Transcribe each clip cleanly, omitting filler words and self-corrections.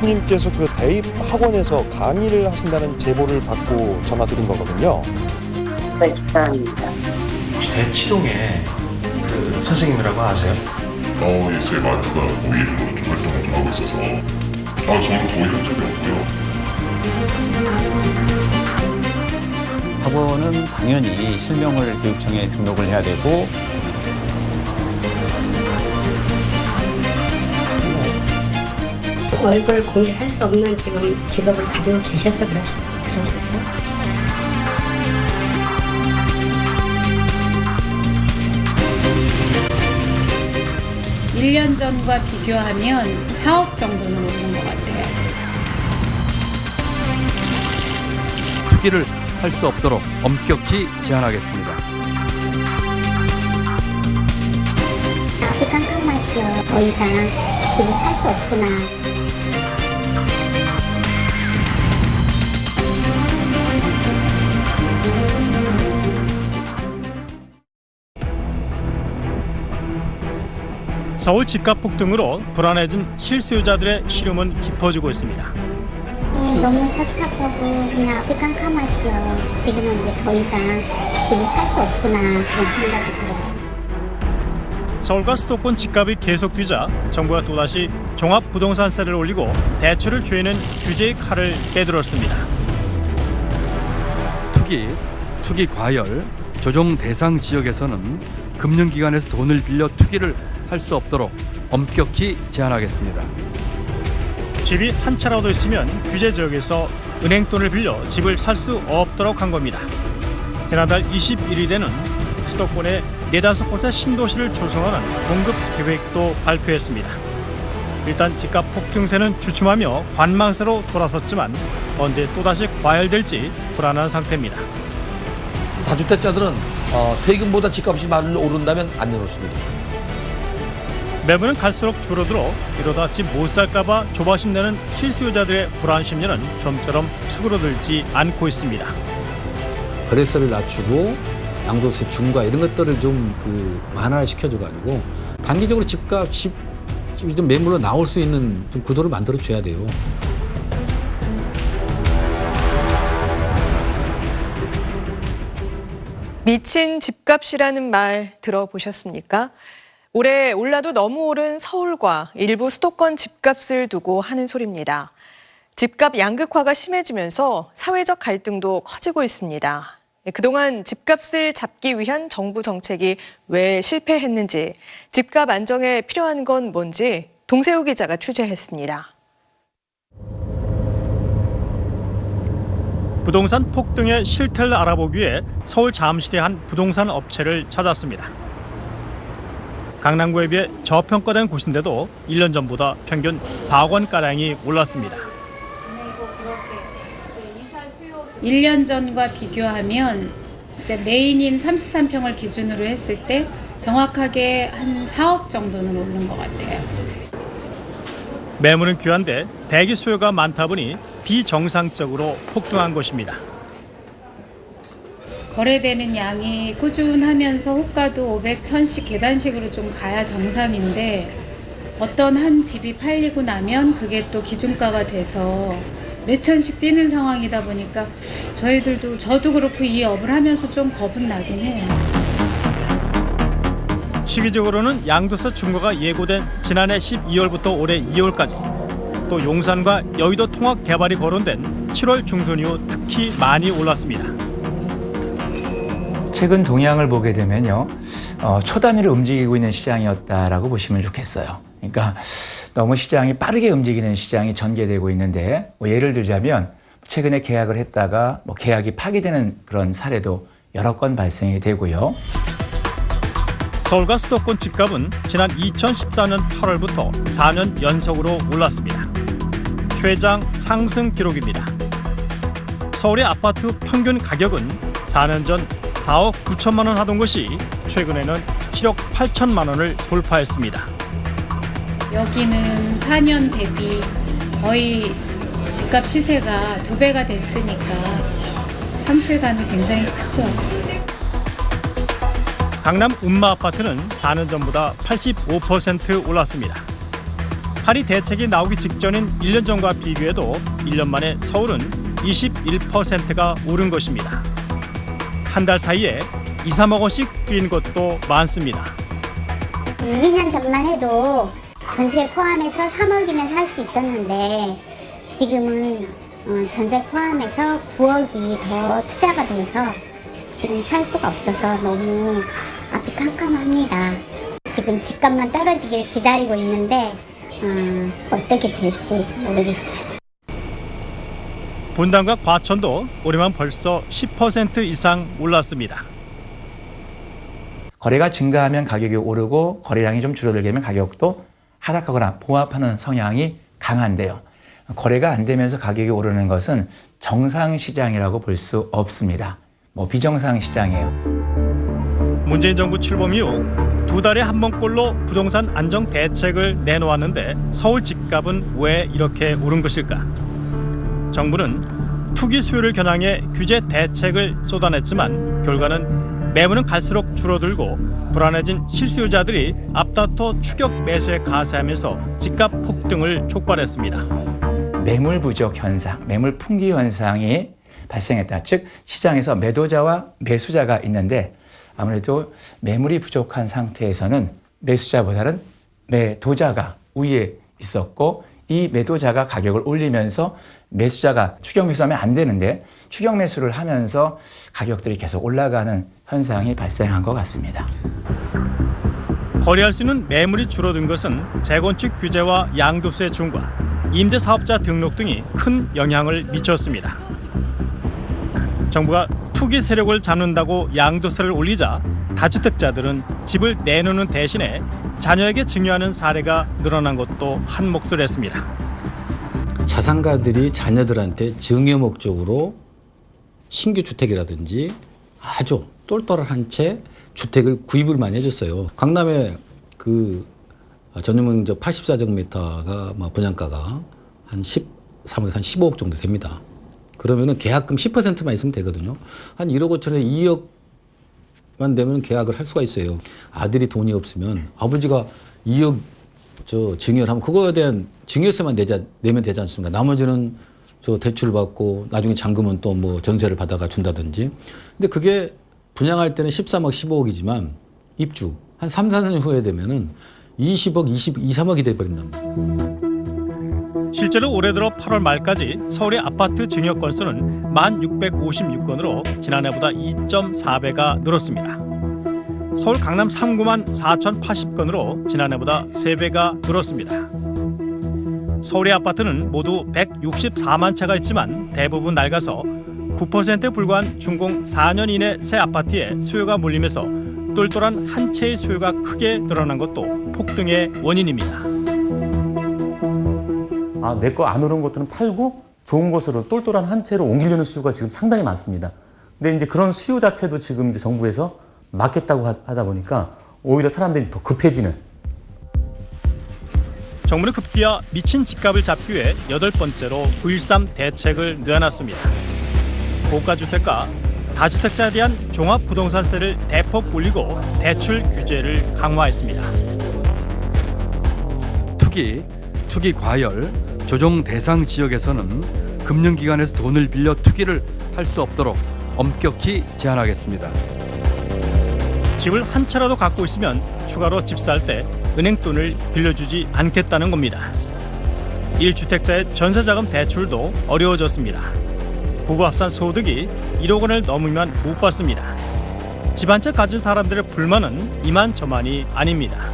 교수님께서 그 대입 학원에서 강의를 하신다는 제보를 받고 전화드린 거거든요. 네, 감사합니다. 혹시 대치동에 그 선생님이라고 아세요? 예, 제 와이프가 거기 좀 활동을 좀 하고 있어서 저는 거의 한 적이 없고요. 학원은 당연히 실명을 교육청에 등록을 해야 되고 얼굴 공개할 수 없는 지금 직업을 가지고 계셔서 그러셨죠. 1년 전과 비교하면 4억 정도는 오른 것 같아요. 투기를 할 수 없도록 엄격히 제한하겠습니다. 앞이 깜깜하지요. 더 이상 집을 살 수 없구나. 서울 집값 폭등으로 불안해진 실수요자들의 시름은 깊어지고 있습니다. 너무 착잡하고 그냥 앞이 깜깜하지요. 지금은 이제 더 이상 집을 살 수 없구나 그런 생각이 들어요. 서울과 수도권 집값이 계속 뛰자 정부가 또다시 종합부동산세를 올리고 대출을 죄는 규제의 칼을 빼들었습니다. 투기 과열, 조정 대상 지역에서는 금융기관에서 돈을 빌려 투기를 할 수 없도록 엄격히 제한하겠습니다. 집이 한 채라도 있으면 규제 지역에서 은행 돈을 빌려 집을 살 수 없도록 한 겁니다. 지난달 21일에는 수도권에 4-5곳의 신도시를 조성하는 공급 계획도 발표했습니다. 일단 집값 폭등세는 주춤하며 관망세로 돌아섰지만 언제 또다시 과열될지 불안한 상태입니다. 다주택자들은 세금보다 집값이 많이 오른다면 안 내놓습니다. 매물은 갈수록 줄어들어 이러다 집 못 살까봐 조바심 내는 실수요자들의 불안 심리는 좀처럼 수그러들지 않고 있습니다. 거래세를 낮추고 양도세 중과 이런 것들을 좀 완화시켜줘가지고 단기적으로 집값 좀 매물로 나올 수 있는 좀 구도를 만들어 줘야 돼요. 미친 집값이라는 말 들어보셨습니까? 올해 올라도 너무 오른 서울과 일부 수도권 집값을 두고 하는 소리입니다. 집값 양극화가 심해지면서 사회적 갈등도 커지고 있습니다. 그동안 집값을 잡기 위한 정부 정책이 왜 실패했는지, 집값 안정에 필요한 건 뭔지 동세호 기자가 취재했습니다. 부동산 폭등의 실태를 알아보기 위해 서울 잠실의 한 부동산 업체를 찾았습니다. 강남구에 비해 저평가된 곳인데도 1년 전보다 평균 4억 원가량이 올랐습니다. 1년 전과 비교하면 이제 메인인 33평을 기준으로 했을 때 정확하게 한 4억 정도는 오른 것 같아요. 매물은 귀한데 대기 수요가 많다 보니 비정상적으로 폭등한 것입니다. 거래되는 양이 꾸준하면서 호가도 500, 1000씩 계단식으로 좀 가야 정상인데 어떤 한 집이 팔리고 나면 그게 또 기준가가 돼서 몇천씩 뛰는 상황이다 보니까 저도 그렇고 이 업을 하면서 좀 겁은 나긴 해요. 시기적으로는 양도세 중과가 예고된 지난해 12월부터 올해 2월까지, 또 용산과 여의도 통합 개발이 거론된 7월 중순 이후 특히 많이 올랐습니다. 최근 동향을 보게 되면요, 초단위로 움직이고 있는 시장이었다라고 보시면 좋겠어요. 그러니까 너무 시장이 빠르게 움직이는 시장이 전개되고 있는데, 예를 들자면 최근에 계약을 했다가 계약이 파기되는 그런 사례도 여러 건 발생이 되고요. 서울과 수도권 집값은 지난 2014년 8월부터 4년 연속으로 올랐습니다. 최장 상승 기록입니다. 서울의 아파트 평균 가격은 4년 전 4억 9천만 원 하던 것이 최근에는 7억 8천만 원을 돌파했습니다. 여기는 4년 대비 거의 집값 시세가 2배가 됐으니까 상실감이 굉장히 크죠. 강남 운마 아파트는 4년 전보다 85% 올랐습니다. 파리 대책이 나오기 직전인 1년 전과 비교해도 1년 만에 서울은 21%가 오른 것입니다. 한 달 사이에 2, 3억 원씩 뛴 것도 많습니다. 2년 전만 해도 전세 포함해서 3억이면 살 수 있었는데 지금은 전세 포함해서 9억이 더 투자가 돼서 지금 살 수가 없어서 너무 앞이 캄캄합니다. 지금 집값만 떨어지길 기다리고 있는데 어떻게 될지 모르겠어요. 분당과 과천도 올해만 벌써 10% 이상 올랐습니다. 거래가 증가하면 가격이 오르고 거래량이 좀 줄어들게 되면 가격도 하락하거나 봉합하는 성향이 강한데요. 거래가 안 되면서 가격이 오르는 것은 정상 시장이라고 볼 수 없습니다. 비정상 시장이에요. 문재인 정부 출범 이후 2달에 한 번꼴로 부동산 안정 대책을 내놓았는데 서울 집값은 왜 이렇게 오른 것일까? 정부는 투기 수요를 겨냥해 규제 대책을 쏟아냈지만 결과는 매물은 갈수록 줄어들고 불안해진 실수요자들이 앞다퉈 추격 매수에 가세하면서 집값 폭등을 촉발했습니다. 매물 부족 현상, 매물 풍기 현상이 발생했다. 즉 시장에서 매도자와 매수자가 있는데 아무래도 매물이 부족한 상태에서는 매수자보다는 매도자가 우위에 있었고 이 매도자가 가격을 올리면서 매수자가 추격 매수하면 안 되는데 추격 매수를 하면서 가격들이 계속 올라가는 현상이 발생한 것 같습니다. 거래할 수 있는 매물이 줄어든 것은 재건축 규제와 양도세 중과 임대사업자 등록 등이 큰 영향을 미쳤습니다. 정부가 투기 세력을 잡는다고 양도세를 올리자 다주택자들은 집을 내놓는 대신에 자녀에게 증여하는 사례가 늘어난 것도 한 몫을 했습니다. 자산가들이 자녀들한테 증여 목적으로 신규 주택이라든지 아주 똘똘한 한 채 주택을 구입을 많이 해줬어요. 강남에 그 전용면적 84제곱미터가 분양가가 한 13억에서 한 15억 정도 됩니다. 그러면은 계약금 10%만 있으면 되거든요. 한 1억 5천에 2억만 되면 계약을 할 수가 있어요. 아들이 돈이 없으면 아버지가 2억 증여를 하면 그거에 대한 증여세만 내면 되지 않습니까? 나머지는 대출 받고 나중에 잔금은 또 전세를 받아가 준다든지. 근데 그게 분양할 때는 13억, 15억이지만 입주 한 3, 4년 후에 되면은 20억, 22, 3억이 돼버린답니다. 실제로 올해 들어 8월 말까지 서울의 아파트 증여 건수는 1,656건으로 지난해보다 2.4배가 늘었습니다. 서울 강남 3구만 4,080건으로 지난해보다 3배가 늘었습니다. 서울의 아파트는 모두 164만 채가 있지만 대부분 낡아서 9%에 불과한 준공 4년 이내 새 아파트에 수요가 몰리면서 똘똘한 한 채의 수요가 크게 늘어난 것도 폭등의 원인입니다. 내 거 안 오른 것들은 팔고 좋은 곳으로 똘똘한 한 채로 옮기려는 수요가 지금 상당히 많습니다. 근데 이제 그런 수요 자체도 지금 이제 정부에서 막겠다고 하다 보니까 오히려 사람들이 더 급해지는. 정부는 급기야 미친 집값을 잡기 위해 8번째로 9.13 대책을 내놨습니다. 고가주택과 다주택자에 대한 종합부동산세를 대폭 올리고 대출 규제를 강화했습니다. 투기 과열, 조정 대상 지역에서는 금융기관에서 돈을 빌려 투기를 할 수 없도록 엄격히 제한하겠습니다. 집을 한 채라도 갖고 있으면 추가로 집 살 때 은행 돈을 빌려주지 않겠다는 겁니다. 1주택자의 전세자금 대출도 어려워졌습니다. 부부 합산 소득이 1억 원을 넘으면 못 받습니다. 집 한 채 가진 사람들의 불만은 이만저만이 아닙니다.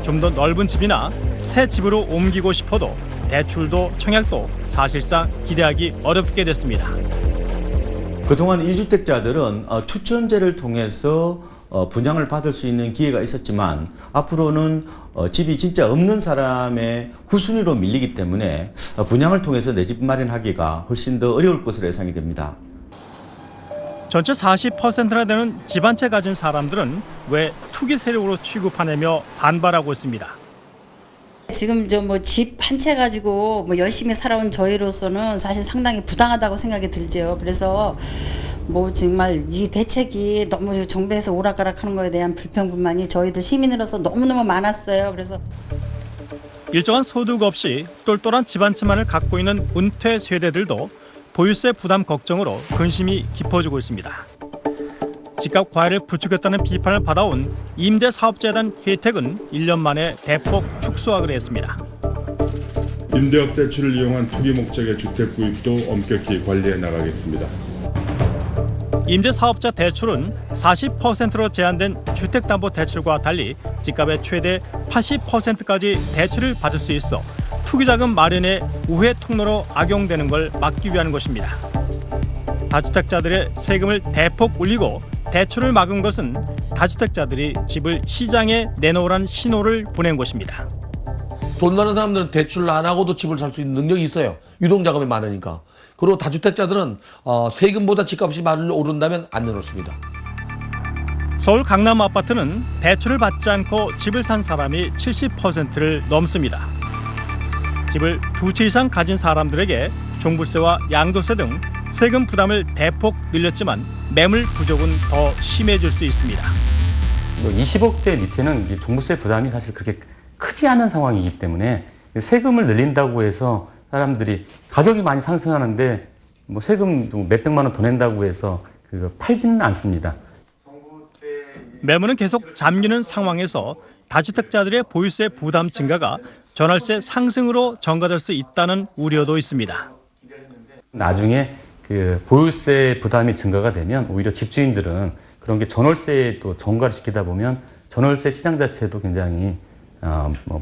좀 더 넓은 집이나 새 집으로 옮기고 싶어도 대출도 청약도 사실상 기대하기 어렵게 됐습니다. 그동안 1주택자들은 추천제를 통해서 분양을 받을 수 있는 기회가 있었지만 앞으로는 집이 진짜 없는 사람의 후순위로 밀리기 때문에 분양을 통해서 내 집 마련하기가 훨씬 더 어려울 것으로 예상이 됩니다. 전체 40%나 되는 집 한 채 가진 사람들은 왜 투기 세력으로 취급하냐며 반발하고 있습니다. 지금 집 한 채 가지고 열심히 살아온 저희로서는 사실 상당히 부당하다고 생각이 들죠. 그래서 정말 이 대책이 너무 정부에서 오락가락하는 거에 대한 불평 불만이 저희도 시민으로서 너무너무 많았어요. 그래서 일정한 소득 없이 똘똘한 집 한 채만을 갖고 있는 은퇴 세대들도 보유세 부담 걱정으로 근심이 깊어지고 있습니다. 집값 과열을 부추겼다는 비판을 받아온 임대사업자에 대한 혜택은 1년 만에 대폭 축소하기로 했습니다. 임대업 대출을 이용한 투기 목적의 주택 구입도 엄격히 관리해 나가겠습니다. 임대사업자 대출은 40%로 제한된 주택담보대출과 달리 집값의 최대 80%까지 대출을 받을 수 있어 투기자금 마련의 우회 통로로 악용되는 걸 막기 위한 것입니다. 다주택자들의 세금을 대폭 올리고 대출을 막은 것은 다주택자들이 집을 시장에 내놓으라는 신호를 보낸 것입니다. 돈 많은 사람들은 대출을 안 하고도 집을 살 수 있는 능력이 있어요. 유동자금이 많으니까. 그리고 다주택자들은 세금보다 집값이 많이 오른다면 안 내놓습니다. 서울 강남 아파트는 대출을 받지 않고 집을 산 사람이 70%를 넘습니다. 집을 2채 이상 가진 사람들에게 종부세와 양도세 등 세금 부담을 대폭 늘렸지만 매물 부족은 더 심해질 수 있습니다. 20억대 밑에는 이제 종부세 부담이 사실 그렇게 크지 않은 상황이기 때문에 세금을 늘린다고 해서 사람들이 가격이 많이 상승하는데 뭐 세금 몇백만 원 더 낸다고 해서 팔지는 않습니다. 매물은 계속 잠기는 상황에서 다주택자들의 보유세 부담 증가가 전월세 상승으로 전가될 수 있다는 우려도 있습니다. 나중에 보유세 부담이 증가가 되면 오히려 집주인들은 그런 게 전월세에 또 전가를 시키다 보면 전월세 시장 자체도 굉장히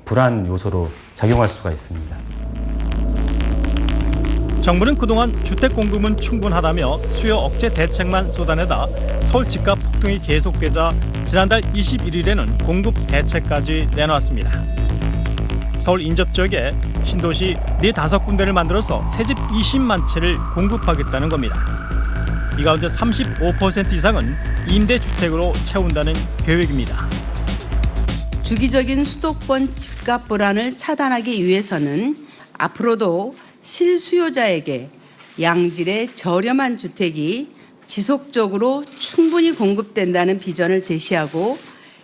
불안 요소로 작용할 수가 있습니다. 정부는 그동안 주택 공급은 충분하다며 수요 억제 대책만 쏟아내다 서울 집값 폭등이 계속되자 지난달 21일에는 공급 대책까지 내놓았습니다. 서울 인접 지역에 신도시 45군데를 만들어서 새집 20만 채를 공급하겠다는 겁니다. 이 가운데 35% 이상은 임대주택으로 채운다는 계획입니다. 주기적인 수도권 집값 불안을 차단하기 위해서는 앞으로도 실수요자에게 양질의 저렴한 주택이 지속적으로 충분히 공급된다는 비전을 제시하고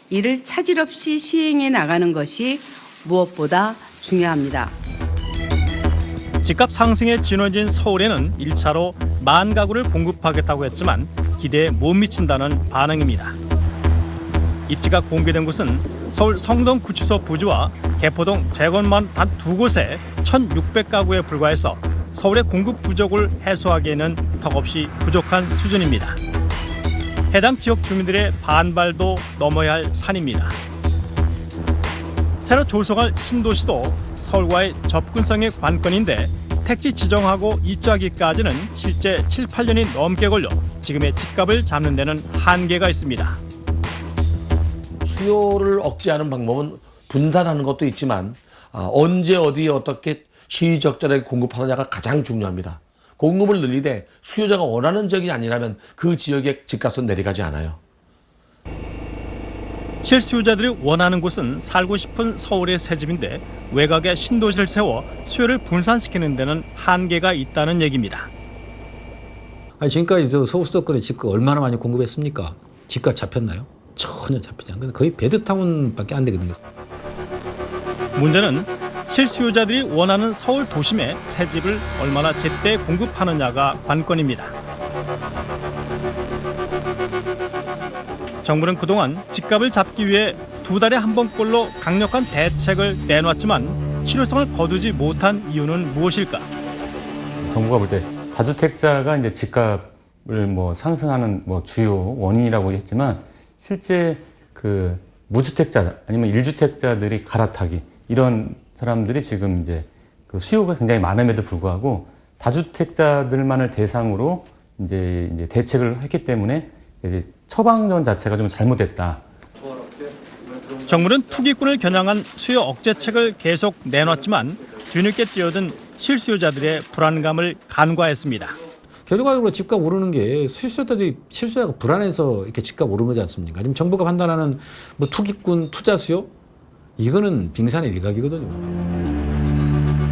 이를 차질 없이 시행해 나가는 것이 무엇보다 중요합니다. 집값 상승에 진원진 서울에는 1차로 10,000 가구를 공급하겠다고 했지만 기대에 못 미친다는 반응입니다. 입지가 공개된 곳은 서울 성동 구치소 부지와 개포동 재건만 단 2곳에 1,600가구에 불과해서 서울의 공급 부족을 해소하기에는 턱없이 부족한 수준입니다. 해당 지역 주민들의 반발도 넘어야 할 산입니다. 새로 조성할 신도시도 서울과의 접근성의 관건인데 택지 지정하고 입주하기까지는 실제 7, 8년이 넘게 걸려 지금의 집값을 잡는 데는 한계가 있습니다. 수요를 억제하는 방법은 분산하는 것도 있지만 언제 어디에 어떻게 시의적절하게 공급하느냐가 가장 중요합니다. 공급을 늘리되 수요자가 원하는 지역이 아니라면 그 지역의 집값은 내려가지 않아요. 실수요자들이 원하는 곳은 살고 싶은 서울의 새집인데 외곽에 신도시를 세워 수요를 분산시키는 데는 한계가 있다는 얘기입니다. 아니, 지금까지 서울 수도권에 집값 얼마나 많이 공급했습니까? 집값 잡혔나요? 전혀 잡히지 않거든요. 거의 베드타운밖에 안 되거든요. 문제는 실수요자들이 원하는 서울 도심에 새 집을 얼마나 제때 공급하느냐가 관건입니다. 정부는 그동안 집값을 잡기 위해 2달에 한 번꼴로 강력한 대책을 내놨지만 실효성을 거두지 못한 이유는 무엇일까? 정부가 볼 때 다주택자가 이제 집값을 상승하는 주요 원인이라고 했지만 실제 무주택자 아니면 1주택자들이 갈아타기 이런 사람들이 지금 이제 수요가 굉장히 많음에도 불구하고 다주택자들만을 대상으로 이제 대책을 했기 때문에 이제 처방전 자체가 좀 잘못됐다. 정부는 투기꾼을 겨냥한 수요 억제책을 계속 내놨지만 뒤늦게 뛰어든 실수요자들의 불안감을 간과했습니다. 결과적으로 집값 오르는 게 실수요자가 불안해서 이렇게 집값 오르는 거지 않습니까? 지금 정부가 판단하는 투기꾼 투자 수요 이거는 빙산의 일각이거든요.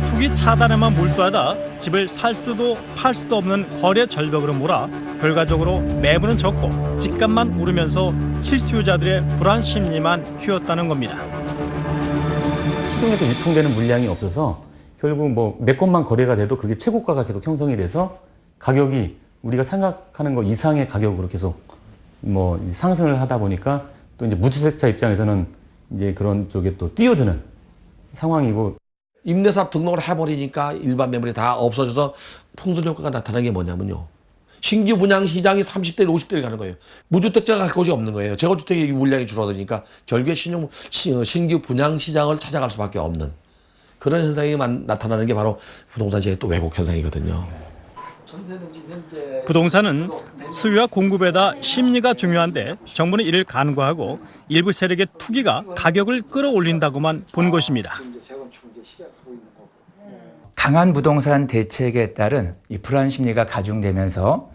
투기 차단에만 몰두하다 집을 살 수도 팔 수도 없는 거래 절벽으로 몰아 결과적으로 매물은 적고 집값만 오르면서 실수요자들의 불안 심리만 키웠다는 겁니다. 시중에서 유통되는 물량이 없어서 결국 뭐 몇 건만 거래가 돼도 그게 최고가가 계속 형성이 돼서 가격이 우리가 생각하는 거 이상의 가격으로 계속 뭐 상승을 하다 보니까 또 이제 무주택자 입장에서는 이제 그런 쪽에 또 뛰어드는 상황이고, 임대사업 등록을 해버리니까 일반 매물이 다 없어져서 풍선 효과가 나타나는 게 뭐냐면요. 신규 분양 시장이 30대, 50대를 가는 거예요. 무주택자가 갈 곳이 없는 거예요. 재건주택의 물량이 줄어드니까 결국에 신규 분양 시장을 찾아갈 수밖에 없는 그런 현상이 나타나는 게 바로 부동산 시장의 또 왜곡 현상이거든요. 부동산은 수요와 공급에다 심리가 중요한데 정부는 이를 간과하고 일부 세력의 투기가 가격을 끌어올린다고만 본 것입니다. 강한 부동산 대책에 따른 이 불안 심리가 가중되면서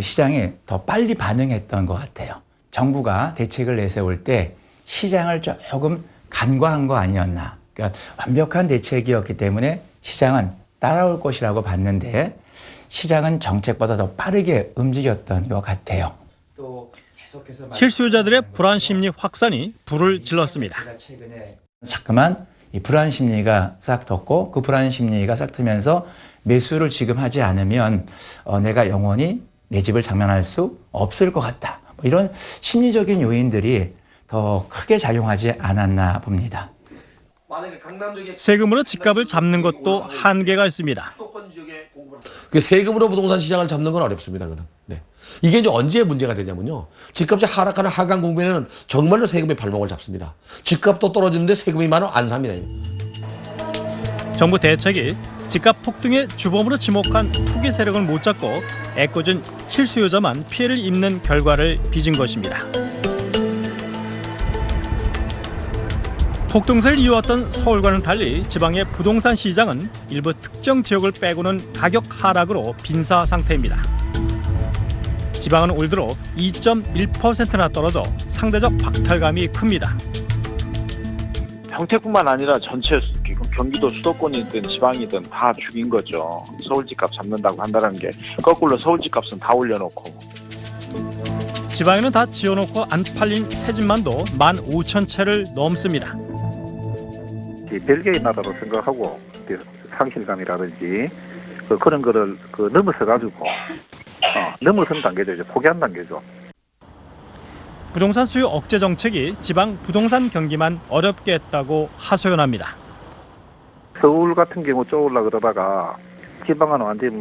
시장이 더 빨리 반응했던 것 같아요. 정부가 대책을 내세울 때 시장을 조금 간과한 거 아니었나. 그러니까 완벽한 대책이었기 때문에 시장은 따라올 것이라고 봤는데 시장은 정책보다 더 빠르게 움직였던 것 같아요. 또 계속해서 실수요자들의 불안 심리 확산이 불을 질렀습니다. 자꾸만 이 불안 심리가 싹 텄고 그 불안 심리가 싹 트면서 매수를 지금 하지 않으면 내가 영원히 내 집을 장만할 수 없을 것 같다. 뭐 이런 심리적인 요인들이 더 크게 작용하지 않았나 봅니다. 세금으로 집값을 잡는 것도 한계가 있습니다. 세금으로 부동산 시장을 잡는 건 어렵습니다. 그는. 네. 이게 이제 언제 문제가 되냐면요. 집값이 하락하는 하강 국면에는 정말로 세금이 발목을 잡습니다. 집값도 떨어지는데 세금이 많으면 안 삽니다. 정부 대책이 집값 폭등의 주범으로 지목한 투기 세력을 못 잡고 애꿎은 실수요자만 피해를 입는 결과를 빚은 것입니다. 폭등세를 이어왔던 서울과는 달리 지방의 부동산 시장은 일부 특정 지역을 빼고는 가격 하락으로 빈사 상태입니다. 지방은 올 들어 2.1%나 떨어져 상대적 박탈감이 큽니다. 평택뿐만 아니라 전체 경기도 수도권이든 지방이든 다 죽인 거죠. 서울 집값 잡는다고 한다는 게 거꾸로 서울 집값은 다 올려놓고. 지방에는 다 지어놓고 안 팔린 새 집만도 15,000채를 넘습니다. 별개의 나라로 생각하고 상실감이라든지 그런 거를 넘어서 가지고 넘어선 단계죠. 이제 포기한 단계죠. 부동산 수요 억제 정책이 지방 부동산 경기만 어렵게 했다고 하소연합니다. 서울 같은 경우 쪼으려 그러다가 지방은 완전히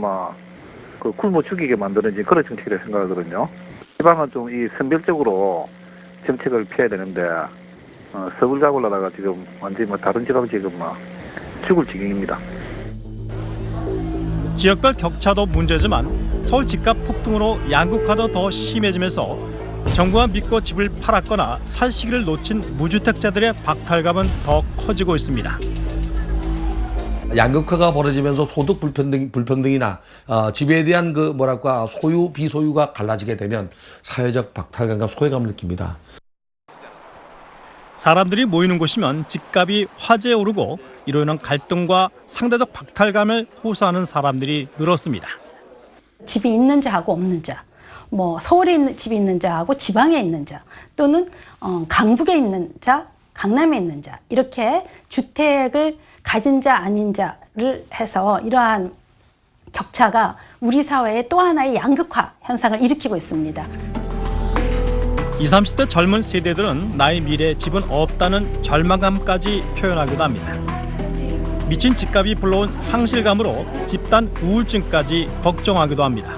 굶어 죽이게 만드는 그런 정책이라 생각하거든요. 지방은 좀 이 선별적으로 정책을 펴야 되는데 서울 잡으려다가 지금 완전히 다른 지방 지금 죽을 지경입니다. 지역별 격차도 문제지만 서울 집값 폭등으로 양극화도 더 심해지면서 정부가 믿고 집을 팔았거나 살 시기를 놓친 무주택자들의 박탈감은 더 커지고 있습니다. 양극화가 벌어지면서 소득 불평등이나 집에 대한 소유 비소유가 갈라지게 되면 사회적 박탈감과 소외감을 느낍니다. 사람들이 모이는 곳이면 집값이 화제에 오르고 이로 인한 갈등과 상대적 박탈감을 호소하는 사람들이 늘었습니다. 집이 있는 자하고 없는 자, 서울에 있는 집이 있는 자하고 지방에 있는 자, 또는 강북에 있는 자, 강남에 있는 자, 이렇게 주택을 가진 자 아닌 자를 해서 이러한 격차가 우리 사회의 또 하나의 양극화 현상을 일으키고 있습니다. 20, 30대 젊은 세대들은 나의 미래에 집은 없다는 절망감까지 표현하기도 합니다. 미친 집값이 불러온 상실감으로 집단 우울증까지 걱정하기도 합니다.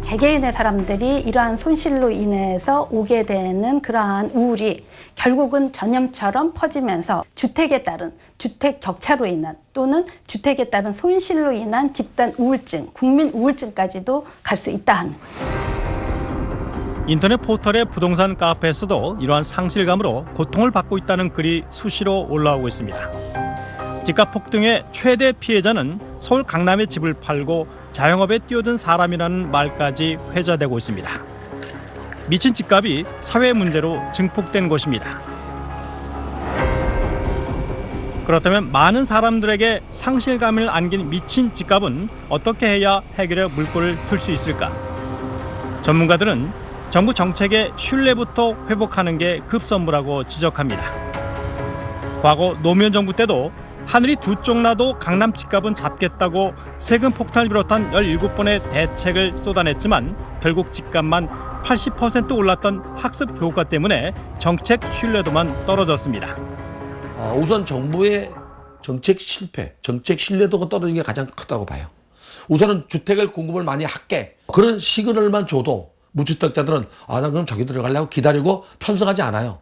개개인의 사람들이 이러한 손실로 인해서 오게 되는 그러한 우울이 결국은 전염처럼 퍼지면서 주택에 따른 주택 격차로 인한 또는 주택에 따른 손실로 인한 집단 우울증, 국민 우울증까지도 갈 수 있다 하는 거예요. 인터넷 포털의 부동산 카페에서도 이러한 상실감으로 고통을 받고 있다는 글이 수시로 올라오고 있습니다. 집값 폭등의 최대 피해자는 서울 강남의 집을 팔고 자영업에 뛰어든 사람이라는 말까지 회자되고 있습니다. 미친 집값이 사회 문제로 증폭된 것입니다. 그렇다면 많은 사람들에게 상실감을 안긴 미친 집값은 어떻게 해야 해결의 물꼬를 틀 수 있을까? 전문가들은 정부 정책의 신뢰부터 회복하는 게 급선무라고 지적합니다. 과거 노무현 정부 때도 하늘이 두 쪽 나도 강남 집값은 잡겠다고 세금 폭탄을 비롯한 17번의 대책을 쏟아냈지만 결국 집값만 80% 올랐던 학습 효과 때문에 정책 신뢰도만 떨어졌습니다. 우선 정부의 정책 실패, 정책 신뢰도가 떨어진 게 가장 크다고 봐요. 우선은 주택을 공급을 많이 할게, 그런 시그널만 줘도 무주택자들은 나 그럼 저기 들어가려고 기다리고 편성하지 않아요.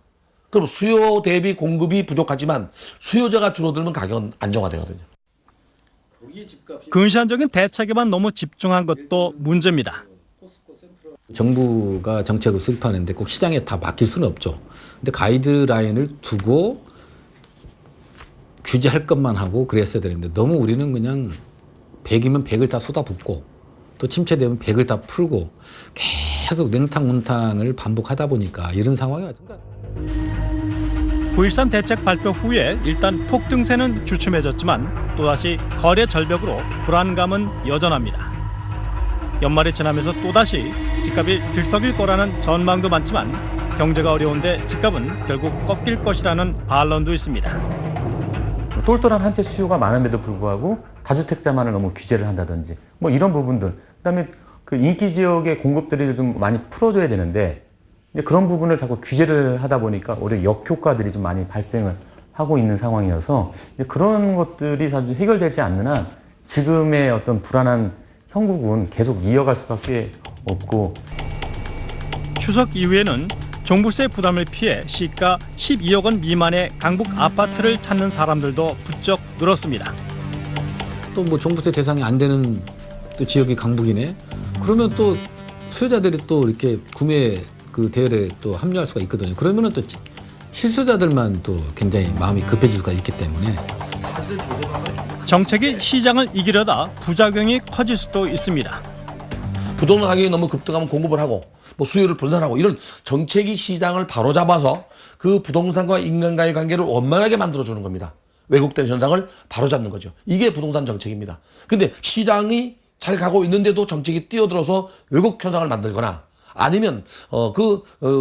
그럼 수요 대비 공급이 부족하지만 수요자가 줄어들면 가격은 안정화되거든요. 근시안적인 대책에만 너무 집중한 것도 문제입니다. 정부가 정책을 수립하는데 꼭 시장에 다 맡길 수는 없죠. 근데 가이드라인을 두고 규제할 것만 하고 그랬어야 되는데 너무 우리는 그냥 100이면 100을 다 쏟아붓고 또 침체되면 100을 다 풀고 계속 냉탕문탕을 반복하다 보니까 이런 상황이 왔습니다. 9.13 대책 발표 후에 일단 폭등세는 주춤해졌지만 또다시 거래 절벽으로 불안감은 여전합니다. 연말이 지나면서 또다시 집값이 들썩일 거라는 전망도 많지만 경제가 어려운데 집값은 결국 꺾일 것이라는 반론도 있습니다. 똘똘한 한 채 수요가 많음에도 불구하고 다주택자만을 너무 규제를 한다든지 뭐 이런 부분들, 그다음에 그 인기 지역의 공급들이 좀 많이 풀어줘야 되는데 그런 부분을 자꾸 규제를 하다 보니까 오히려 역효과들이 좀 많이 발생을 하고 있는 상황이어서 그런 것들이 사실 해결되지 않는 한 지금의 어떤 불안한 형국은 계속 이어갈 수밖에 없고, 추석 이후에는 종부세 부담을 피해 시가 12억 원 미만의 강북 아파트를 찾는 사람들도 부쩍 늘었습니다. 또 뭐 종부세 대상이 안 되는 또 지역이 강북이네. 그러면 또 수요자들이 또 이렇게 구매 그 대열에 또 합류할 수가 있거든요. 그러면은 또 실수자들만 또 굉장히 마음이 급해질 수가 있기 때문에 정책이 시장을 이기려다 부작용이 커질 수도 있습니다. 부동산 가격이 너무 급등하면 공급을 하고 뭐 수요를 분산하고 이런 정책이 시장을 바로잡아서 그 부동산과 인간과의 관계를 원만하게 만들어주는 겁니다. 왜곡된 현상을 바로잡는 거죠. 이게 부동산 정책입니다. 근데 시장이 잘 가고 있는데도 정책이 뛰어들어서 왜곡 현상을 만들거나 아니면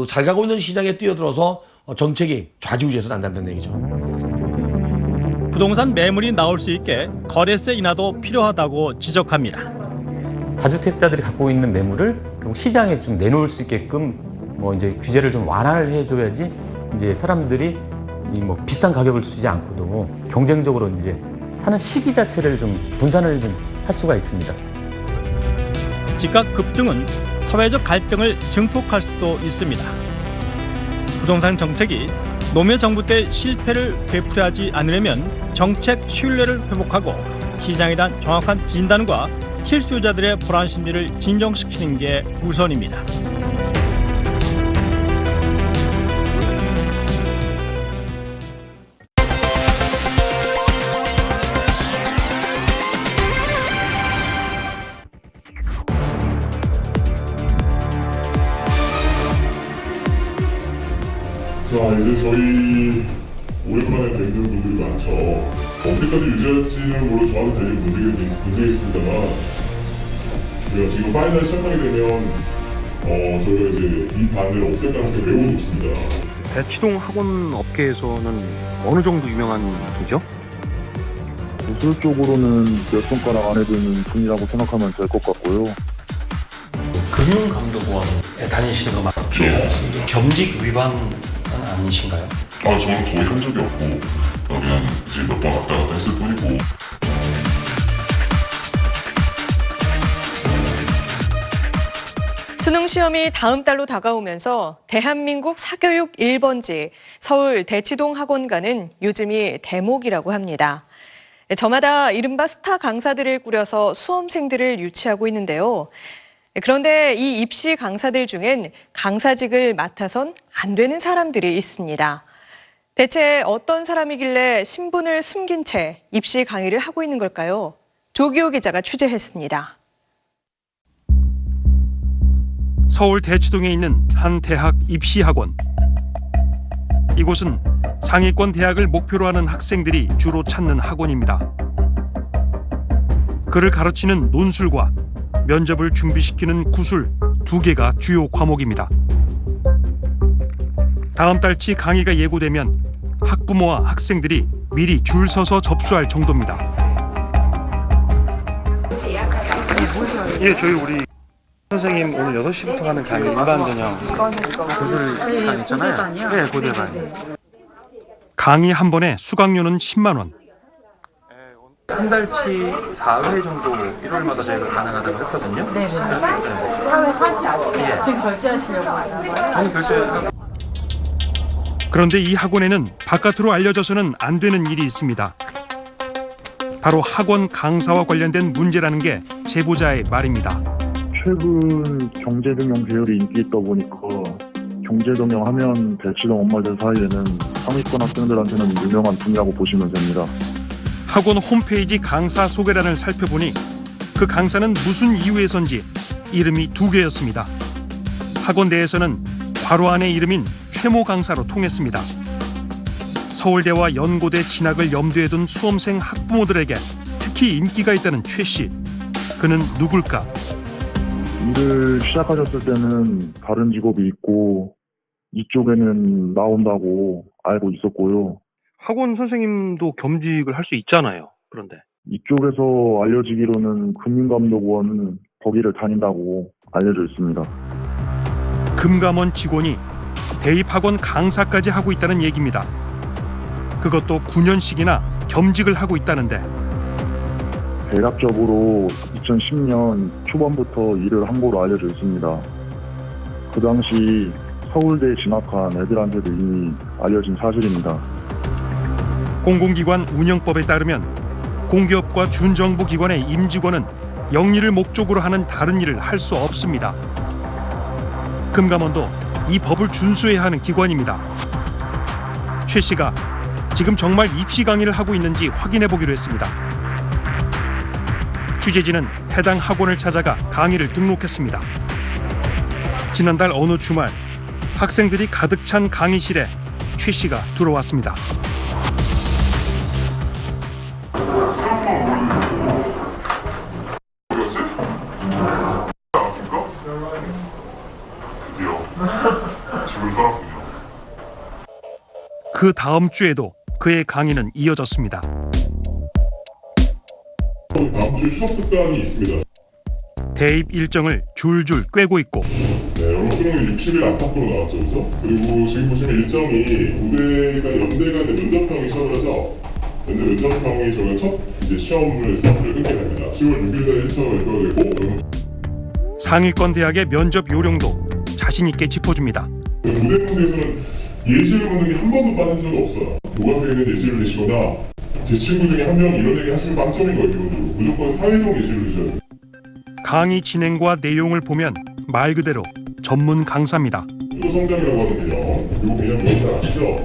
잘 가고 있는 시장에 뛰어들어서 정책이 좌지우지해서는 안 된다는 얘기죠. 부동산 매물이 나올 수 있게 거래세 인하도 필요하다고 지적합니다. 다주택자들이 갖고 있는 매물을 결국 시장에 좀 내놓을 수 있게끔 뭐 이제 규제를 좀 완화를 해줘야지 이제 사람들이 이 뭐 비싼 가격을 주지 않고도 경쟁적으로 이제 하는 시기 자체를 좀 분산을 좀 할 수가 있습니다. 집값 급등은 사회적 갈등을 증폭할 수도 있습니다. 부동산 정책이 노무현 정부 때 실패를 되풀이하지 않으려면 정책 신뢰를 회복하고 시장에 대한 정확한 진단과 실수요자들의 불안 심리를 진정시키는 게 우선입니다. 자, 이제 저희 오랜만에 뵙는 분들이 많죠. 언제까지 유지할지는 물론 저와도 달린 문제가 있습니다만 저희가 지금 파이널 시작하게 되면 저희가 이제 이 반을 없앨 가능성이 매우 높습니다. 대치동 학원 업계에서는 어느 정도 유명한 분이죠? 기술적으로는 몇 손가락 안에 드는 분이라고 생각하면 될 것 같고요. 금융감독원에 다니시는 거 맞죠? 네, 맞습니다. 겸직 위반은 아니신가요? 저는 거의 한 적이 없고 그냥 이제 몇 번 왔다 갔다 했을 뿐이고. 수능 시험이 다음 달로 다가오면서 대한민국 사교육 1번지 서울 대치동 학원가는 요즘이 대목이라고 합니다. 저마다 이른바 스타 강사들을 꾸려서 수험생들을 유치하고 있는데요. 그런데 이 입시 강사들 중엔 강사직을 맡아선 안 되는 사람들이 있습니다. 대체 어떤 사람이길래 신분을 숨긴 채 입시 강의를 하고 있는 걸까요? 조기호 기자가 취재했습니다. 서울 대치동에 있는 한 대학 입시학원. 이곳은 상위권 대학을 목표로 하는 학생들이 주로 찾는 학원입니다. 그를 가르치는 논술과 면접을 준비시키는 구술 두 개가 주요 과목입니다. 다음 달치 강의가 예고되면 학부모와 학생들이 미리 줄 서서 접수할 정도입니다. 예, 저희 우리 선생님 오늘 6시부터 하는 강의 일반 전형 고들 강의 있잖아요. 네, 고대반이요. 강의 한 번에 수강료는 10만 원. 한 달치 4회 정도 1월마다 저희가 가능하다고 했거든요. 네. 4회 40. 예. 지금 결제하시려고 하는 거예요? 아니, 그런데 이 학원에는 바깥으로 알려져서는 안 되는 일이 있습니다. 바로 학원 강사와 관련된 문제라는 게 제보자의 말입니다. 최근 경제경영 계열이 인기 있다 보니까 경제경영 하면 대치동 엄마들 사이에는 상위권 학생들한테는 유명한 분야라고 보시면 됩니다. 학원 홈페이지 강사 소개란을 살펴보니 그 강사는 무슨 이유에선지 이름이 2개였습니다. 학원 내에서는 괄호 안의 이름인 최모 강사로 통했습니다. 서울대와 연고대 진학을 염두에 둔 수험생 학부모들에게 특히 인기가 있다는 최 씨. 그는 누굴까? 일을 시작하셨을 때는 다른 직업이 있고 이쪽에는 나온다고 알고 있었고요. 학원 선생님도 겸직을 할 수 있잖아요. 그런데 이쪽에서 알려지기로는 금융감독원 거기를 다닌다고 알려져 있습니다. 금감원 직원이 대입학원 강사까지 하고 있다는 얘기입니다. 그것도 9년씩이나 겸직을 하고 있다는데 대략적으로 2010년 초반부터 일을 한 거로 알려져 있습니다. 그 당시 서울대에 진학한 애들한테도 이미 알려진 사실입니다. 공공기관 운영법에 따르면 공기업과 준정부 기관의 임직원은 영리를 목적으로 하는 다른 일을 할 수 없습니다. 금감원도 이 법을 준수해야 하는 기관입니다. 최 씨가 지금 정말 입시 강의를 하고 있는지 확인해 보기로 했습니다. 취재진은 해당 학원을 찾아가 강의를 등록했습니다. 지난달 어느 주말 학생들이 가득 찬 강의실에 최 씨가 들어왔습니다. 그 다음 주에도 그의 강의는 이어졌습니다. 다음 주에 추석 특강이 있습니다. 대입 일정을 줄줄 꿰고 있고 네, 오늘 수능이 60일 안팎으로 나왔죠, 그죠? 그리고 지금 보시면 일정이 고대가 연대가 면접형이 시험을 해서 면접형이 저희가 첫 이제 시험을 스타트를 끊게 됩니다. 10월 6일에 1차가 열려야 되고 상위권 대학의 면접 요령도 자신 있게 짚어줍니다. 고대 문제에서는 예시를 보는 게 한 번도 빠진 적이 없어요. 교과서에는 예시를 내시거나 제 친구 중에 한 명이 이런 얘기 하시면 빵점인 거예요. 기본적으로 무조건 사회적 예시를 내셔야 돼요. 강의 진행과 내용을 보면 말 그대로 전문 강사입니다. 주도 성장이라고 하는 개념, 이거 개념 뭔지 아시죠?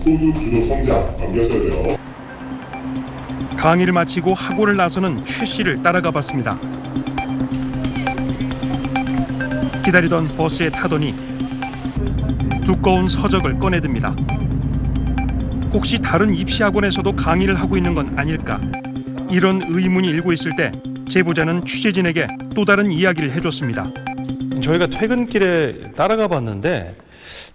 소득 주도 성장 암기하셔야 돼요. 강의를 마치고 학원을 나서는 최 씨를 따라가 봤습니다. 기다리던 버스에 타더니 두꺼운 서적을 꺼내듭니다. 혹시 다른 입시학원에서도 강의를 하고 있는 건 아닐까? 이런 의문이 일고 있을 때 제보자는 취재진에게 또 다른 이야기를 해줬습니다. 저희가 퇴근길에 따라가 봤는데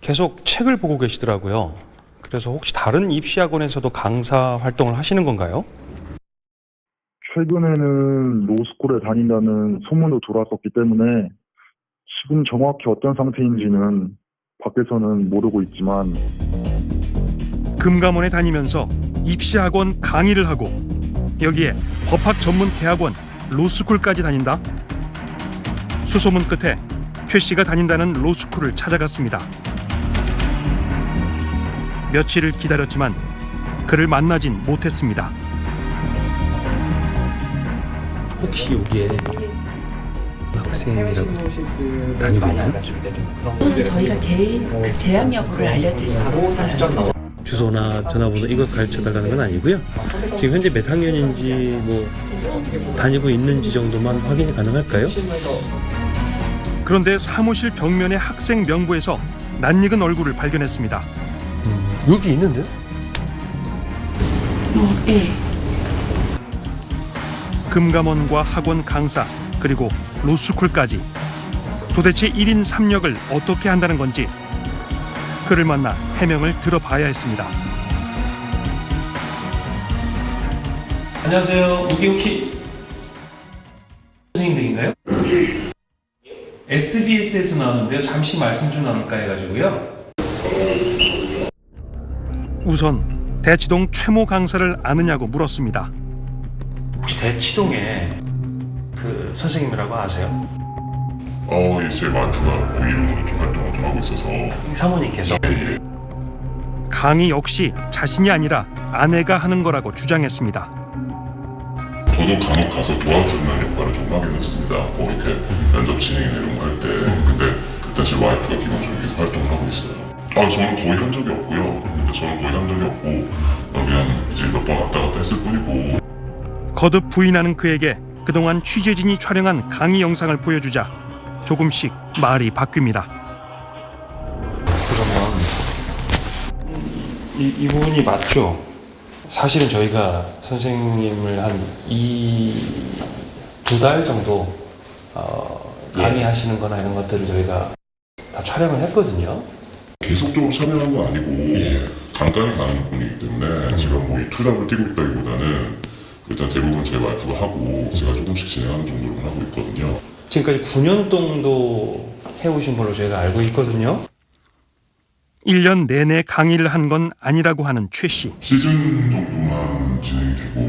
계속 책을 보고 계시더라고요. 그래서 혹시 다른 입시학원에서도 강사 활동을 하시는 건가요? 최근에는 로스쿨에 다닌다는 소문도 돌았었기 때문에 지금 정확히 어떤 상태인지는 밖에서는 모르고 있지만 금감원에 다니면서 입시학원 강의를 하고 여기에 법학 전문 대학원 로스쿨까지 다닌다? 수소문 끝에 최 씨가 다닌다는 로스쿨을 찾아갔습니다. 며칠을 기다렸지만 그를 만나진 못했습니다. 혹시 여기에 학생이라고 다니고 있나요? 저희가 개인 그 재학 여부를 알려드릴 수 없어요. 주소나 전화번호 이걸 가르쳐달라는 건 아니고요. 지금 현재 몇 학년인지 뭐 다니고 있는지 정도만 확인이 가능할까요? 그런데 사무실 벽면에 학생 명부에서 낯익은 얼굴을 발견했습니다. 여기 있는데? 예. 금감원과 학원 강사 그리고 로스쿨까지 도대체 1인 3역을 어떻게 한다는 건지 그를 만나 해명을 들어봐야 했습니다. 안녕하세요. 여기 혹시 선생님들인가요? SBS에서 나왔는데요. 잠시 말씀 좀 나눌까 해가지고요. 우선 대치동 최모 강사를 아느냐고 물었습니다. 혹시 대치동에 그 선생님이라고 아세요? 예, 제 와이프가 그 이름으로 좀 활동을 좀 하고 있어서. 사모님께서? 예. 강의 역시 자신이 아니라 아내가 하는 거라고 주장했습니다. 저도 간혹 가서 도와주는 역할을 좀 하긴 했습니다. 뭐 이렇게 면접 진행이나 이런 거 할 때. 근데 그때 제 와이프가 기본적으로 계속 활동을 하고 있어요. 저는 거의 한 적이 없고요. 근데 저는 거의 한 적이 없고 그냥 이제 몇 번 왔다 갔다 했을 뿐이고. 거듭 부인하는 그에게 그동안 취재진이 촬영한 강의 영상을 보여주자 조금씩 말이 바뀝니다. 그러면 이 부분이 맞죠? 사실은 저희가 선생님을 한 2-2달 정도 강의하시는 거나 이런 것들을 저희가 다 촬영을 했거든요. 계속적으로 촬영한 건 아니고 간간히 가는 분이기 때문에 제가 뭐 이 투잡을 뛰고 있다기보다는 일단 대부분 제 와이프가 하고 제가 조금씩 진행하는 정도로만 하고 있거든요. 지금까지 9년 정도 해오신 걸로 저희가 알고 있거든요. 1년 내내 강의를 한 건 아니라고 하는 최 씨. 시즌 정도만 진행이 되고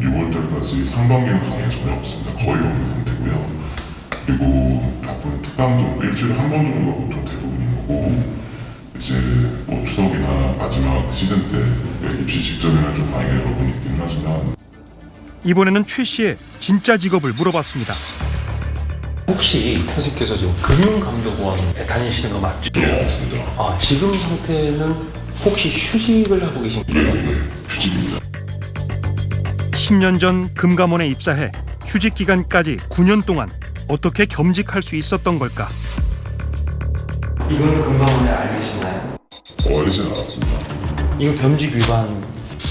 6월달까지 상반기는 강의가 전혀 없습니다. 거의 없는 상태고요. 그리고 특강 정도 일주일에 한 번 정도가 보통 대부분인 거고 이제 뭐 추석이나 마지막 시즌 때 입시 직전에는 좀 강의가 여러 번 있기는 하지만 이번에는 최 씨의 진짜 직업을 물어봤습니다. 혹시 선생님께서 지금 금융감독원에 다니시는 거 맞죠? 네, 맞습니다. 지금 상태는 혹시 휴직을 하고 계신가요? 네, 휴직입니다. 10년 전 금감원에 입사해 휴직 기간까지 9년 동안 어떻게 겸직할 수 있었던 걸까? 이건 금감원에 알리시나요? 알리진 않았습니다. 이거 겸직 위반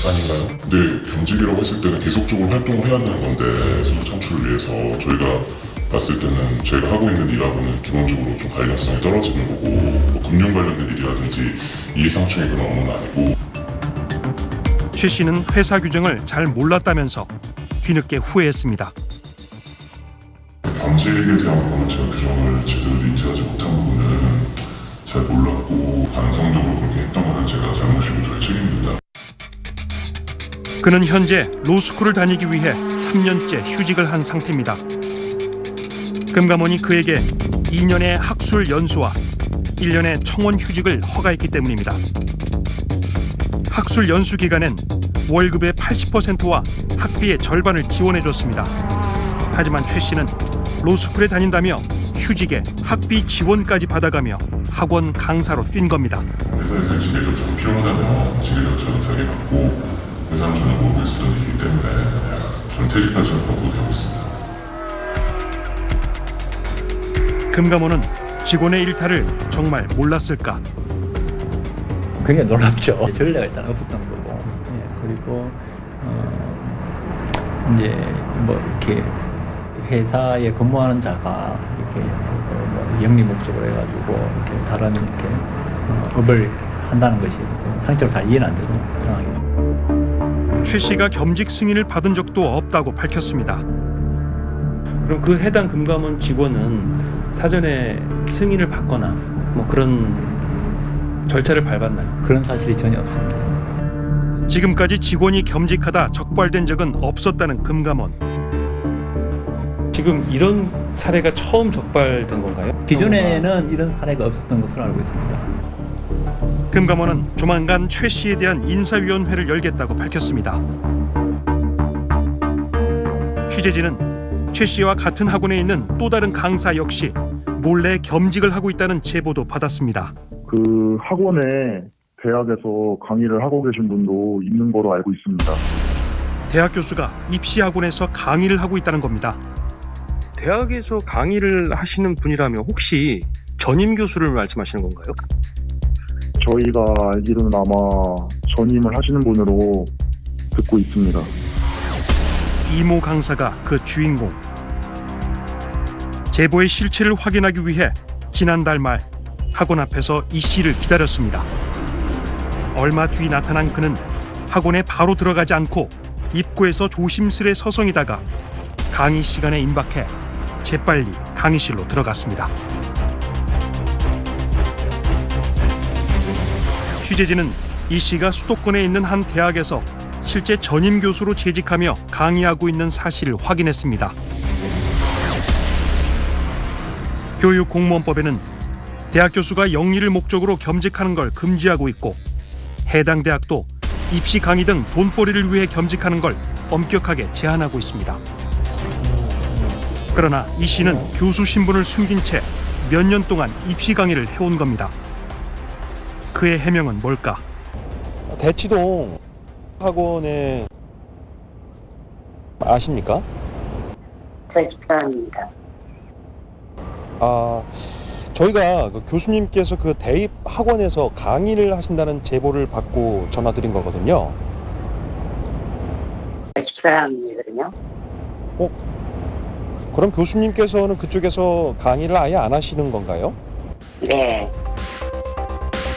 아닌가요? 근데 겸직이라고 했을 때는 계속적으로 활동을 해야 되는 건데 수요 창출을 위해서 저희가 봤을 때는 저희가 하고 있는 일하고는 기본적으로 좀 관련성이 떨어지는 거고 뭐 금융 관련된 일이라든지 이해상충의 그런 업무는 아니고. 최 씨는 회사 규정을 잘 몰랐다면서 뒤늦게 후회했습니다. 방직에 대한 부분은 제가 규정을 제대로 인지하지 못한 부분은 잘 몰랐고 반성적으로 그렇게 했던 거는 제가 잘못이고 저의 책임입니다. 그는 현재 로스쿨을 다니기 위해 3년째 휴직을 한 상태입니다. 금감원이 그에게 2년의 학술 연수와 1년의 청원 휴직을 허가했기 때문입니다. 학술 연수 기간엔 월급의 80%와 학비의 절반을 지원해줬습니다. 하지만 최 씨는 로스쿨에 다닌다며 휴직에 학비 지원까지 받아가며 학원 강사로 뛴 겁니다. 회사에서 지계적처럼 필요하다면 지계적처럼 자기 받고 회사는 전혀 모르고 있었던 일이기 때문에 저는 퇴직한 시간 받고 되고 있습니다. 금감원은 직원의 일탈을 정말 몰랐을까? 굉장히 놀랍죠. 전례가 일단 없었던 거고, 그리고 이제 뭐 이렇게 회사에 근무하는 자가 이렇게 뭐 영리 목적으로 해가지고 이렇게 다른 이렇게 업을 한다는 것이 상식적으로 다 이해는 안 되는 상황입니다. 최 씨가 겸직 승인을 받은 적도 없다고 밝혔습니다. 그럼 그 해당 금감원 직원은 사전에 승인을 받거나 뭐 그런 절차를 밟았나요? 그런 사실이 전혀 없습니다. 지금까지 직원이 겸직하다 적발된 적은 없었다는 금감원. 지금 이런 사례가 처음 적발된 건가요? 기존에는 이런 사례가 없었던 것으로 알고 있습니다. 금감원은 조만간 최 씨에 대한 인사위원회를 열겠다고 밝혔습니다. 취재진은 최 씨와 같은 학원에 있는 또 다른 강사 역시 몰래 겸직을 하고 있다는 제보도 받았습니다. 그 학원에 대학에서 강의를 하고 계신 분도 있는 거로 알고 있습니다. 대학 교수가 입시 학원에서 강의를 하고 있다는 겁니다. 대학에서 강의를 하시는 분이라면 혹시 전임 교수를 말씀하시는 건가요? 저희가 알기로는 아마 전임을 하시는 분으로 듣고 있습니다. 이모 강사가 그 주인공. 제보의 실체를 확인하기 위해 지난달 말 학원 앞에서 이 씨를 기다렸습니다. 얼마 뒤 나타난 그는 학원에 바로 들어가지 않고 입구에서 조심스레 서성이다가 강의 시간에 임박해 재빨리 강의실로 들어갔습니다. 취재진은 이 씨가 수도권에 있는 한 대학에서 실제 전임 교수로 재직하며 강의하고 있는 사실을 확인했습니다. 교육공무원법에는 대학 교수가 영리를 목적으로 겸직하는 걸 금지하고 있고 해당 대학도 입시 강의 등 돈벌이를 위해 겸직하는 걸 엄격하게 제한하고 있습니다. 그러나 이 씨는 교수 신분을 숨긴 채 몇 년 동안 입시 강의를 해온 겁니다. 그의 해명은 뭘까? 대치동 학원에 아십니까? 저희 집사람입니다. 저희가 그 교수님께서 그 대입 학원에서 강의를 하신다는 제보를 받고 전화드린 거거든요. 저희 집사람이거든요. 그럼 교수님께서는 그쪽에서 강의를 아예 안 하시는 건가요? 네.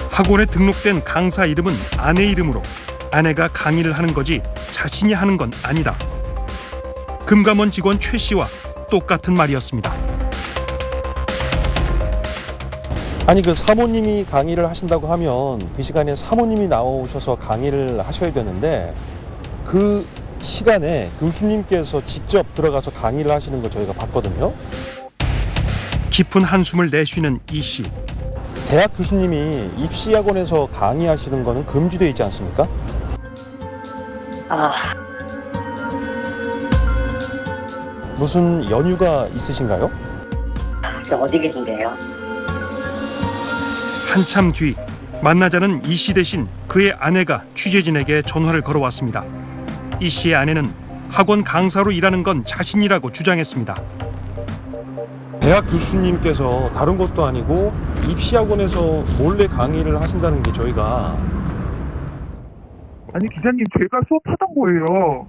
학원에 등록된 강사 이름은 아내 이름으로 아내가 강의를 하는 거지 자신이 하는 건 아니다. 금감원 직원 최 씨와 똑같은 말이었습니다. 아니 그 사모님이 강의를 하신다고 하면 그 시간에 사모님이 나오셔서 강의를 하셔야 되는데 그 시간에 교수님께서 직접 들어가서 강의를 하시는 걸 저희가 봤거든요. 깊은 한숨을 내쉬는 이 씨. 대학 교수님이 입시학원에서 강의하시는 거는 금지되어 있지 않습니까? 무슨 연유가 있으신가요? 어디 계신데요? 한참 뒤 만나자는 이 씨 대신 그의 아내가 취재진에게 전화를 걸어왔습니다. 이 씨의 아내는 학원 강사로 일하는 건 자신이라고 주장했습니다. 대학 교수님께서 다른 것도 아니고 입시학원에서 몰래 강의를 하신다는 게 저희가 아니 기자님 제가 수업하던 거예요.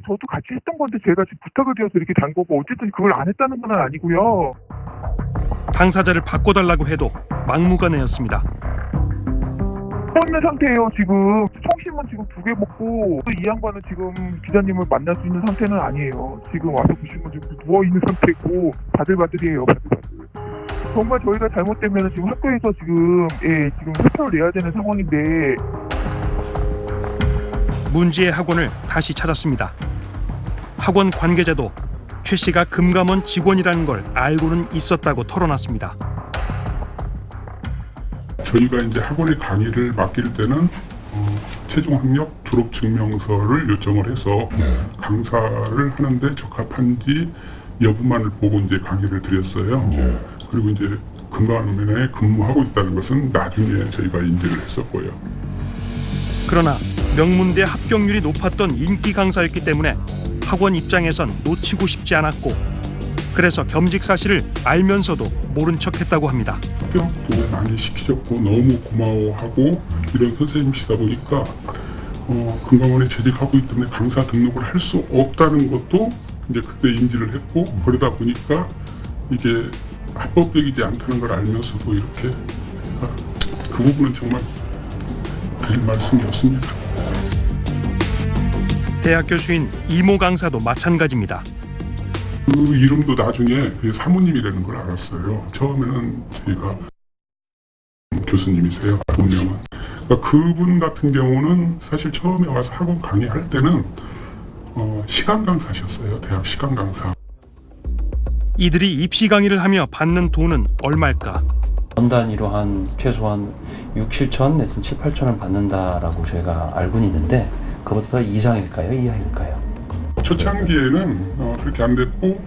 저도 같이 했던 건데 제가 지금 부탁을 드려서 이렇게 단 거고 어쨌든 그걸 안 했다는 건 아니고요. 당사자를 바꿔달라고 해도 막무가내였습니다. 있는 상태예요 지금. 청심은 지금 2개 먹고 이 양반은 지금 기자님을 만날 수 있는 상태는 아니에요. 지금 와서 보시면 지금 누워있는 상태고 바들바들이에요. 바들바들. 정말 저희가 잘못되면 지금 학교에서 지금 지금 사표를 내야 되는 상황인데. 문제의 학원을 다시 찾았습니다. 학원 관계자도 최 씨가 금감원 직원이라는 걸 알고는 있었다고 털어놨습니다. 저희가 이제 학원에 강의를 맡길 때는 최종 학력 졸업 증명서를 요청을 해서 강사를 하는데 적합한지 여부만을 보고 이제 강의를 드렸어요. 그리고 이제 금감원에 근무하고 있다는 것은 나중에 저희가 인지를 했었고요. 그러나 명문대 합격률이 높았던 인기 강사였기 때문에 학원 입장에선 놓치고 싶지 않았고 그래서 겸직 사실을 알면서도 모른 척했다고 합니다. 합격도 많이 시키셨고 너무 고마워하고 이런 선생님이시다 보니까 금감원에 재직하고 있기 때문에 강사 등록을 할 수 없다는 것도 이제 그때 인지를 했고 그러다 보니까 이게 합법적이지 않다는 걸 알면서도 이렇게 그 부분은 정말 드릴 말씀이 없습니다. 대학 교수인 이모 강사도 마찬가지입니다. 그 이름도 나중에 사모님이라는 걸 알았어요. 처음에는 저희가 교수님이세요. 본명은. 그러니까 그분 같은 경우는 사실 처음에 와서 학원 강의할 때는 시간 강사셨어요. 대학 시간 강사. 이들이 입시 강의를 하며 받는 돈은 얼마일까? 원 단위로 한 최소한 6, 7천 내지는 7, 8천은 받는다라고 저희가 알고는 있는데 그것보다 더 이상일까요? 이하일까요? 초창기에는 그렇게 안 됐고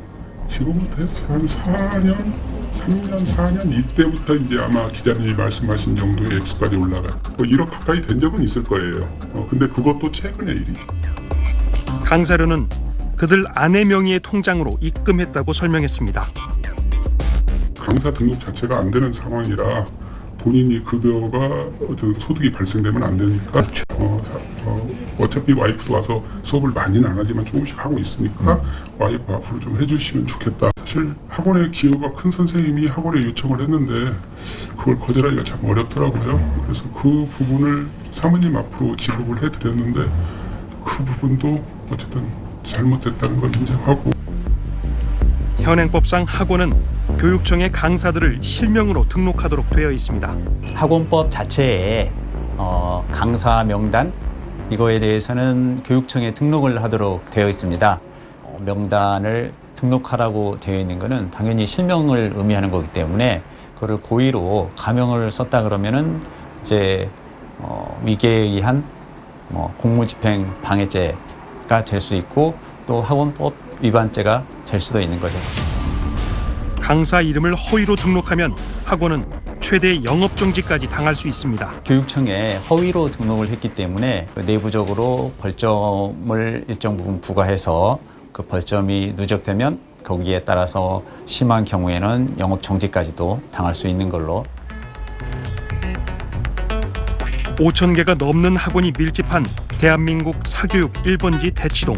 지금부터 해서 한 4년, 3년, 4년 이때부터 이제 아마 기자님이 말씀하신 정도의 액수까지 올라가요. 1억 가까이 된 적은 있을 거예요. 근데 그것도 최근의 일이죠. 강사료는 그들 아내 명의의 통장으로 입금했다고 설명했습니다. 강사 등록 자체가 안 되는 상황이라 본인이 급여가 소득이 발생되면 안 되니까 그렇죠. 어차피 와이프도 와서 수업을 많이는 안 하지만 조금씩 하고 있으니까 와이프 앞으로 좀 해주시면 좋겠다. 사실 학원에 기여가 큰 선생님이 학원에 요청을 했는데 그걸 거절하기가 참 어렵더라고요. 그래서 그 부분을 사모님 앞으로 지급을 해드렸는데 그 부분도 어쨌든 잘못됐다는 걸 인정하고. 현행법상 학원은 교육청의 강사들을 실명으로 등록하도록 되어 있습니다. 학원법 자체에 강사 명단 이거에 대해서는 교육청에 등록을 하도록 되어 있습니다. 명단을 등록하라고 되어 있는 것은 당연히 실명을 의미하는 거기 때문에 그거를 고의로 가명을 썼다 그러면은 이제 위계에 의한 공무집행 방해죄가 될 수 있고 또 학원법 위반죄가 될 수도 있는 거죠. 강사 이름을 허위로 등록하면 학원은 최대 영업정지까지 당할 수 있습니다. 교육청에 허위로 등록을 했기 때문에 내부적으로 벌점을 일정 부분 부과해서 그 벌점이 누적되면 거기에 따라서 심한 경우에는 영업정지까지도 당할 수 있는 걸로. 5,000개가 넘는 학원이 밀집한 대한민국 사교육 1번지 대치동.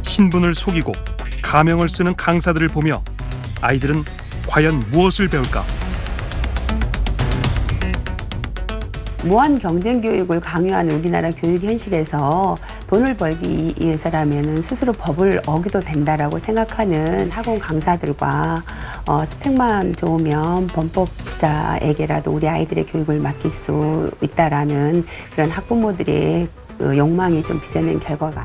신분을 속이고 가명을 쓰는 강사들을 보며 아이들은 과연 무엇을 배울까? 무한 경쟁 교육을 강요하는 우리나라 교육 현실에서 돈을 벌기 위해서라면 스스로 법을 어기도 된다라고 생각하는 학원 강사들과 스펙만 좋으면 범법자에게라도 우리 아이들의 교육을 맡길 수 있다라는 그런 학부모들의 욕망이 좀 빚어낸 결과가